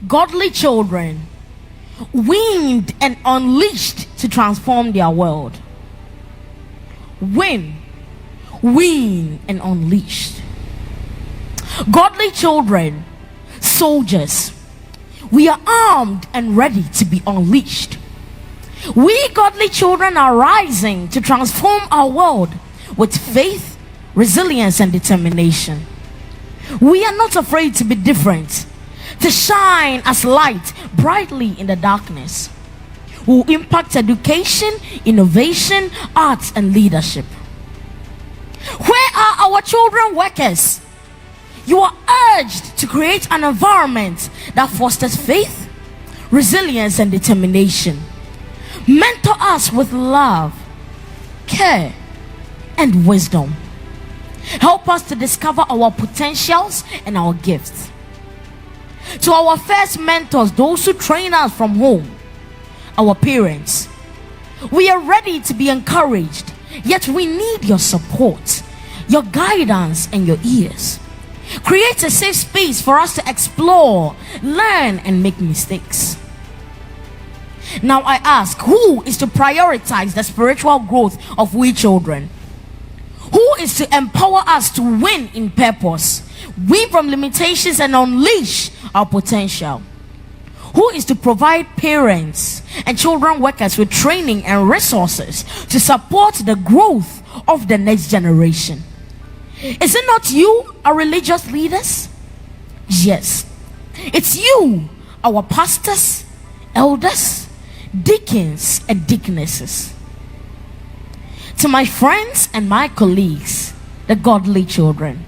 Godly children, weaned and unleashed to transform their world. Weaned and unleashed. Godly children, soldiers, we are armed and ready to be unleashed. We godly children are rising to transform our world with faith, resilience, and determination. We are not afraid to be different, to shine as light brightly in the darkness. We will impact education, innovation, arts, and leadership. Where are our children workers? You are urged to create an environment that fosters faith, resilience, and determination. Mentor us with love, care, and wisdom. Help us to discover our potentials and our gifts. To our first mentors, those who train us from home, our parents, we are ready to be encouraged, yet we need your support, your guidance, and your ears. Create a safe space for us to explore, learn, and make mistakes. Now I ask, who is to prioritize the spiritual growth of we children? Who is to empower us to win in purpose, win from limitations, and unleash our potential? Who is to provide parents and children workers with training and resources to support the growth of the next generation? Is it not you, our religious leaders? Yes, it's you, our pastors, elders, deacons, and deaconesses. To my friends and my colleagues, the godly children,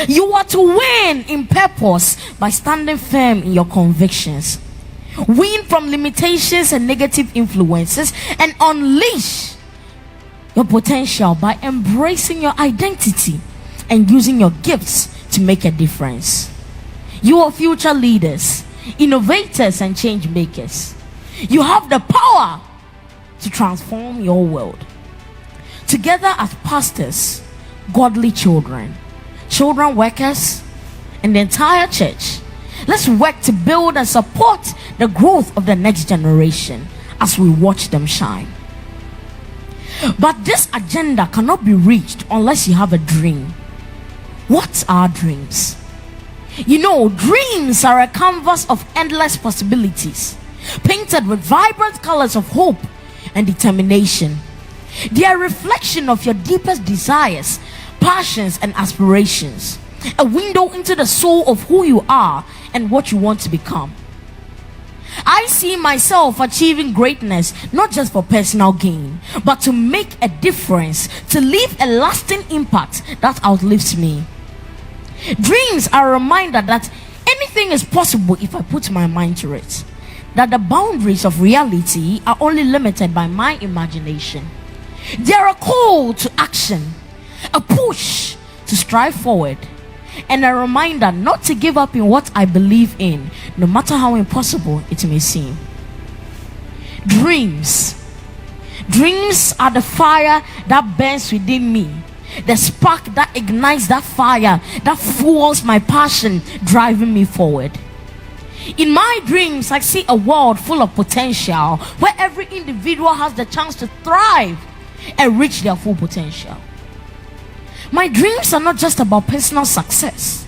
you are to win in purpose by standing firm in your convictions, win from limitations and negative influences, and unleash your potential by embracing your identity and using your gifts to make a difference. You are future leaders, innovators, and change makers. You have the power to transform your world. Together as pastors, godly children, children workers, and the entire church, let's work to build and support the growth of the next generation as we watch them shine. But this agenda cannot be reached unless you have a dream. What are dreams? You know, dreams are a canvas of endless possibilities, painted with vibrant colors of hope and determination. They are a reflection of your deepest desires, passions, and aspirations, a window into the soul of who you are and what you want to become. I see myself achieving greatness not just for personal gain, but to make a difference, to leave a lasting impact that outlives me. Dreams are a reminder that anything is possible if I put my mind to it, that the boundaries of reality are only limited by my imagination. They are a call to action, a push to strive forward, and a reminder not to give up in what I believe in, no matter how impossible it may seem. Dreams are the fire that burns within me, the spark that ignites that fire, that fuels my passion, driving me forward. In my dreams, I see a world full of potential, where every individual has the chance to thrive and reach their full potential. My dreams are not just about personal success.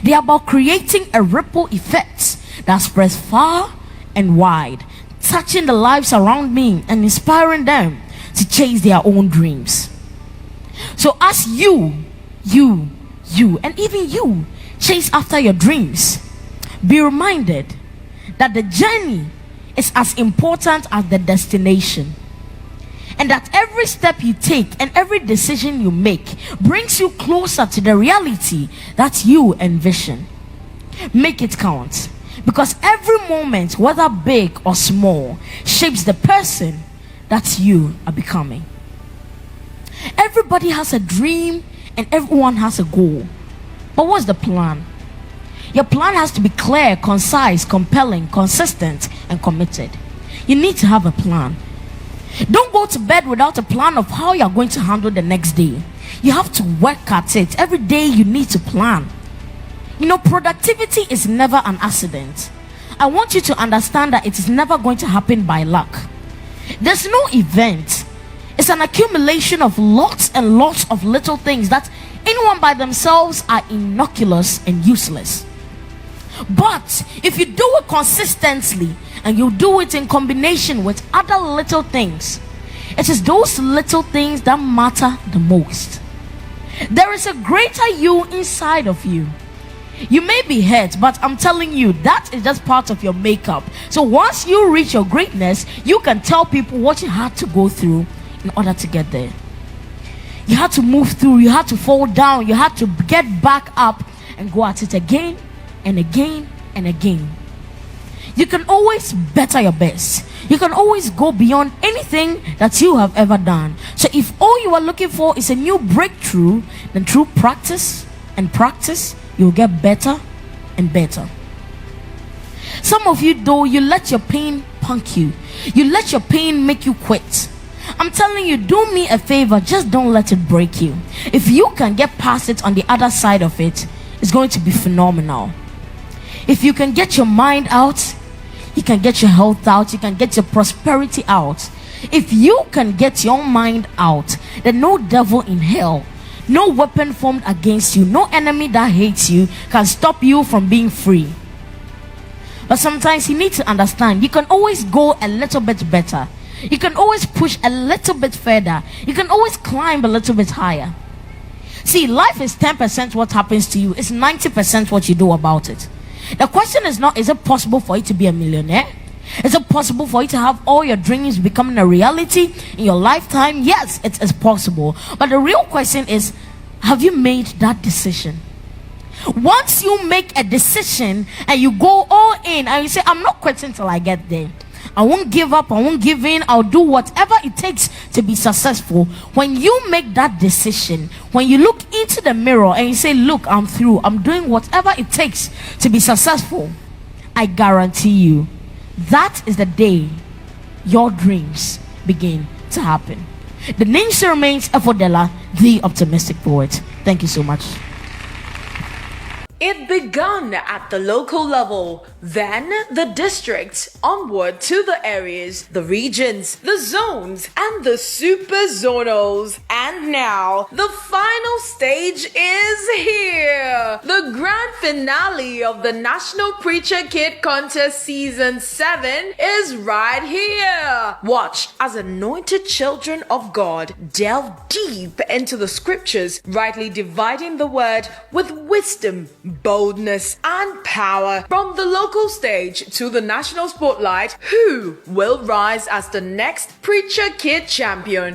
They are about creating a ripple effect that spreads far and wide, touching the lives around me and inspiring them to chase their own dreams. So as you, and even you chase after your dreams, be reminded that the journey is as important as the destination, and that every step you take and every decision you make brings you closer to the reality that you envision. Make it count, because every moment, whether big or small, shapes the person that you are becoming. Everybody has a dream and everyone has a goal, but what's the plan? Your plan has to be clear, concise, compelling, consistent, and committed. You need to have a plan. Don't go to bed without a plan of how you're going to handle the next day. You have to work at it. Every day you need to plan. Productivity is never an accident. I want you to understand that it is never going to happen by luck. There's no event. It's an accumulation of lots and lots of little things that in one by themselves are innocuous and useless. But if you do it consistently and you do it in combination with other little things, it is those little things that matter the most. There is a greater you inside of you. You may be hurt, but I'm telling you, that is just part of your makeup. So once you reach your greatness, you can tell people what you had to go through in order to get there. You had to move through, you had to fall down, you had to get back up and go at it again and again and again. You can always better your best. You can always go beyond anything that you have ever done. So if all you are looking for is a new breakthrough, then through practice and practice, you'll get better and better. Some of you, though, you let your pain punk you. You let your pain make you quit. I'm telling you, do me a favor, just don't let it break you. If you can get past it on the other side of it, it's going to be phenomenal. If you can get your mind out, you can get your health out, you can get your prosperity out. If you can get your mind out, then no devil in hell, no weapon formed against you, no enemy that hates you can stop you from being free. But sometimes you need to understand, you can always go a little bit better. You can always push a little bit further. You can always climb a little bit higher. See, life is 10% what happens to you. It's 90% what you do about it. The question is not, is it possible for you to be a millionaire? Is it possible for you to have all your dreams becoming a reality in your lifetime? Yes, it is possible. But the real question is, have you made that decision? Once you make a decision and you go all in and you say, I'm not quitting till I get there. I won't give up, I won't give in, I'll do whatever it takes to be successful. When you make that decision, when you look into the mirror and you say, look, I'm through, I'm doing whatever it takes to be successful, I guarantee you, that is the day your dreams begin to happen. The name still remains Dela, the optimistic poet. Thank you so much. It began at the local level, then the districts, onward to the areas, the regions, the zones, and the super zonals. And now, the final stage is here! The grand finale of the National Preacher Kid Contest Season 7 is right here! Watch as anointed children of God delve deep into the scriptures, rightly dividing the word with wisdom, boldness, and power. From the local stage to the national spotlight, who will rise as the next Preacher Kid champion?